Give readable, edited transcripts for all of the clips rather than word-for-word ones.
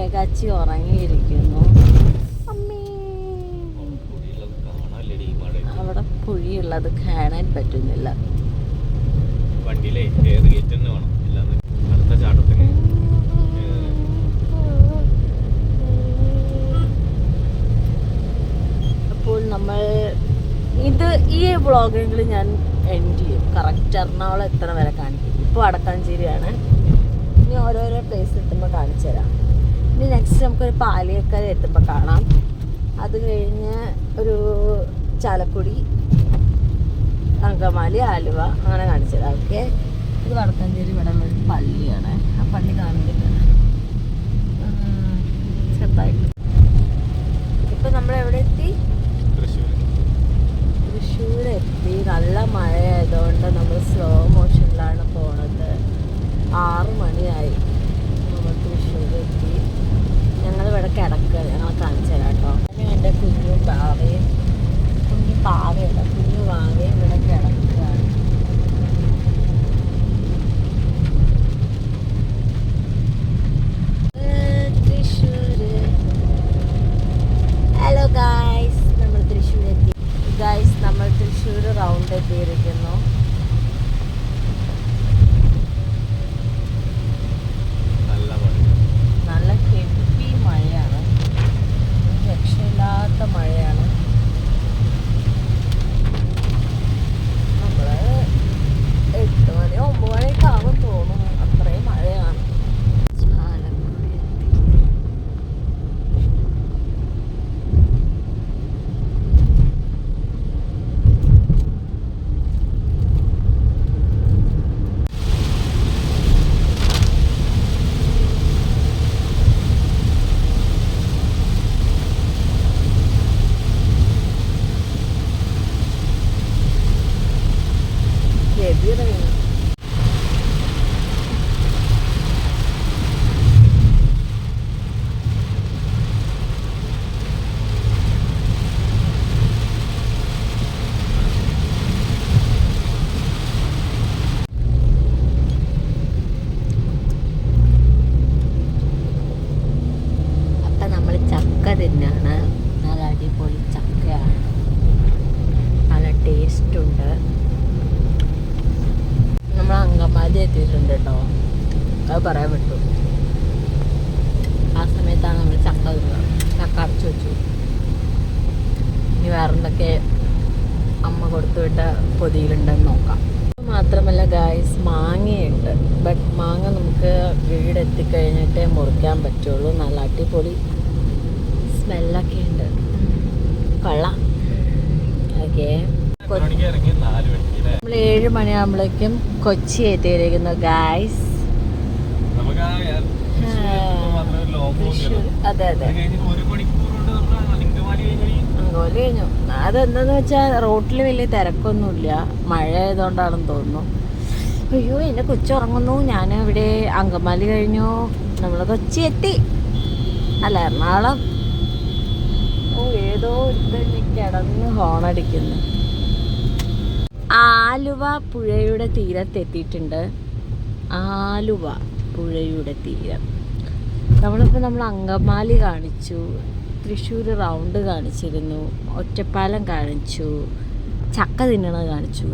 ഏകാച്ചി ഉറങ്ങിയിരിക്കുന്നു. അവിടെ കുഴിയുള്ളത് കാണാൻ പറ്റുന്നില്ല. അപ്പോൾ നമ്മൾ ഈ വ്ളോഗിൽ ഞാൻ എൻഡ് ചെയ്യും. കറക്റ്റ് എറണാകുളം എത്ര വരെ കാണിക്കും. ഇപ്പോൾ വടക്കാഞ്ചേരിയാണ്. ഇനി ഓരോരോ പ്ലേസ് എത്തുമ്പോൾ കാണിച്ചു തരാം. ഇനി നെക്സ്റ്റ് നമുക്കൊരു പാലിയേക്കര എത്തുമ്പോൾ കാണാം. അത് കഴിഞ്ഞ് ഒരു ചാലക്കുടി, അങ്കമാലി, ആലുവ അങ്ങനെ കാണിച്ചു തരാം. ഓക്കെ, ഇത് വടക്കാഞ്ചേരി ഇവിടെ ഒരു പള്ളിയാണ്. ആ പള്ളി കാണുന്നില്ല ചെറുതായിട്ട്. ഇപ്പം നമ്മളെവിടെ എത്തി? തൃശ്ശൂർ എത്തി. നല്ല മഴയായതുകൊണ്ട് നമ്മൾ സ്ലോ മോഷനിലാണ് പോണത്. 6 മണിയായി. നമ്മൾ തൃശ്ശൂർ എത്തി. ഞങ്ങളിവിടെ കിടക്കുക. ഞങ്ങൾ കാണിച്ചു തരാം കേട്ടോ. എൻ്റെ കുഞ്ഞു പാവയും കുഞ്ഞു പാവയല്ല കുഞ്ഞു പാവയും ഇവിടെ കിടക്കുകയാണ്. തൃശ്ശൂര്. ഹലോ ഗായ്സ്, നമ്മൾ തൃശ്ശൂർ എത്തി. ഗായ്സ്, നമ്മൾ തൃശ്ശൂർ റൗണ്ട് എത്തിയിരിക്കുന്നു. നല്ല ഹെവി മഴയാണ്. രക്ഷയില്ലാത്ത മഴയാണ്. നമ്മൾ 8 മണി 9 മണിയൊക്കെ ആകും തോന്നുന്നു. അത്രയും മഴയാണ്. തിന്നാണ്. നല്ല അടിപൊളി ചക്കയാണ്. നല്ല ടേസ്റ്റ് ഉണ്ട്. നമ്മൾ അങ്കമാലി എത്തിയിട്ടുണ്ട് കേട്ടോ. അത് പറയാൻ പറ്റും. ആ സമയത്താണ് നമ്മൾ ചക്ക തിന്നത്. ചക്ക അടച്ചു വെച്ചു. ഇനി വേറെന്തൊക്കെ അമ്മ കൊടുത്തുവിട്ട പൊതിയിലുണ്ടെന്ന് നോക്കാം. മാത്രമല്ല ഗായ്സ്, മാങ്ങയുണ്ട്. ബട്ട് മാങ്ങ നമുക്ക് വീടെത്തിക്കഴിഞ്ഞിട്ടേ മുറിക്കാൻ പറ്റുള്ളൂ. നല്ല അടിപൊളി സ്മെല്ലൊക്കെ ഉണ്ട്. കൊള്ളാം. ഓക്കെ, നമ്മൾ 7 മണിയാകുമ്പോഴേക്കും കൊച്ചി എത്തിയിരിക്കുന്നു ഗായ്സ്. അതെ അതെ, അങ്കോലി കഴിഞ്ഞു. അതെന്താന്ന് വെച്ചാൽ റോട്ടിൽ വലിയ തിരക്കൊന്നുമില്ല. മഴ ആയതുകൊണ്ടാണെന്ന് തോന്നുന്നു. അയ്യോ, എൻ്റെ കൊച്ചുറങ്ങുന്നു. ഞാൻ ഇവിടെ അങ്കമാലി കഴിഞ്ഞു. നമ്മൾ കൊച്ചി എത്തി. അല്ല, എറണാകുളം. ഓ, ഏതോ ഒരുത്തന്നെ കിടന്ന് ഹോണടിക്കുന്നു. ആലുവ പുഴയുടെ തീരത്തെത്തിയിട്ടുണ്ട്. ആലുവ പുഴയുടെ തീരം. നമ്മൾ അങ്കമാലി കാണിച്ചു, തൃശ്ശൂർ റൗണ്ട് കാണിച്ചിരുന്നു, ഒറ്റപ്പാലം കാണിച്ചു, ചക്ക തിന്നണത് കാണിച്ചു,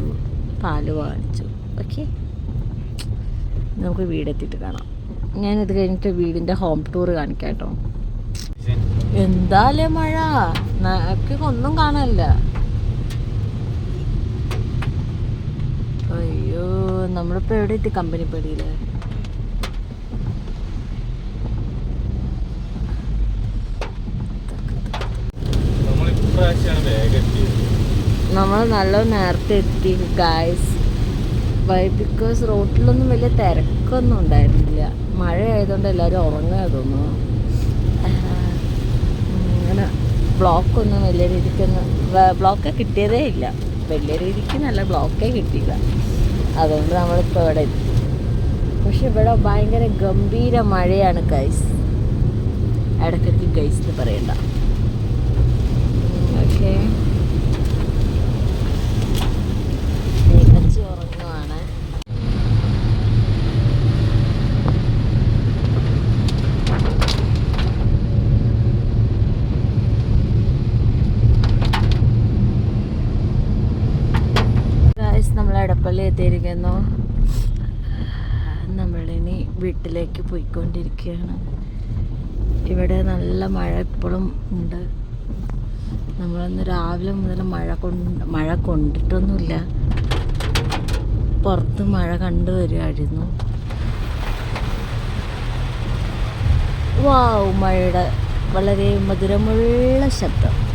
ആലുവ കാണിച്ചു. ഓക്കെ, നമുക്ക് വീടെത്തിയിട്ട് കാണാം. ഞാനിത് കഴിഞ്ഞിട്ട് വീടിൻ്റെ ഹോം ടൂർ കാണിക്കാം കേട്ടോ. എന്താലേ മഴ, എനിക്ക് ഒന്നും കാണാനില്ല. അയ്യോ, നമ്മളിപ്പോൾ എവിടെ എത്തി? കമ്പനിപ്പടിയിൽ. നമ്മൾ നല്ല നേരത്തെ എത്തി ഗായ്സ്. ബിക്കോസ് റോട്ടിലൊന്നും വലിയ തിരക്കൊന്നും ഉണ്ടായിരുന്നില്ല. മഴ ആയതുകൊണ്ട് എല്ലാവരും ഉറങ്ങാൻ തോന്നുന്നു. അങ്ങനെ ബ്ലോക്കൊന്നും വലിയ രീതിക്കൊന്നും ബ്ലോക്ക് കിട്ടിയതേ ഇല്ല. വലിയ രീതിക്ക് നല്ല ബ്ലോക്കേ കിട്ടിയില്ല. അതുകൊണ്ട് നമ്മളിപ്പോൾ ഇവിടെ എത്തി. പക്ഷെ ഇവിടെ ഭയങ്കര ഗംഭീര മഴയാണ് ഗൈസ്. ഇടയ്ക്കിടയ്ക്ക് ഗൈസ് എന്ന് പറയണ്ട. ഓക്കെ, ഉറങ്ങുവാണ്. കണ്ടുകൊണ്ടിരിക്കുന്നു. നമ്മളിനി വീട്ടിലേക്ക് പോയിക്കൊണ്ടിരിക്കുകയാണ്. ഇവിടെ നല്ല മഴ ഇപ്പോഴും ഉണ്ട്. നമ്മളിന്ന് രാവിലെ മുതൽ മഴ കൊണ്ടിട്ടൊന്നുമില്ല. പുറത്ത് മഴ കണ്ടുവരുമായിരുന്നു. വാവ്, മഴയുടെ വളരെ മധുരമുള്ള ശബ്ദം.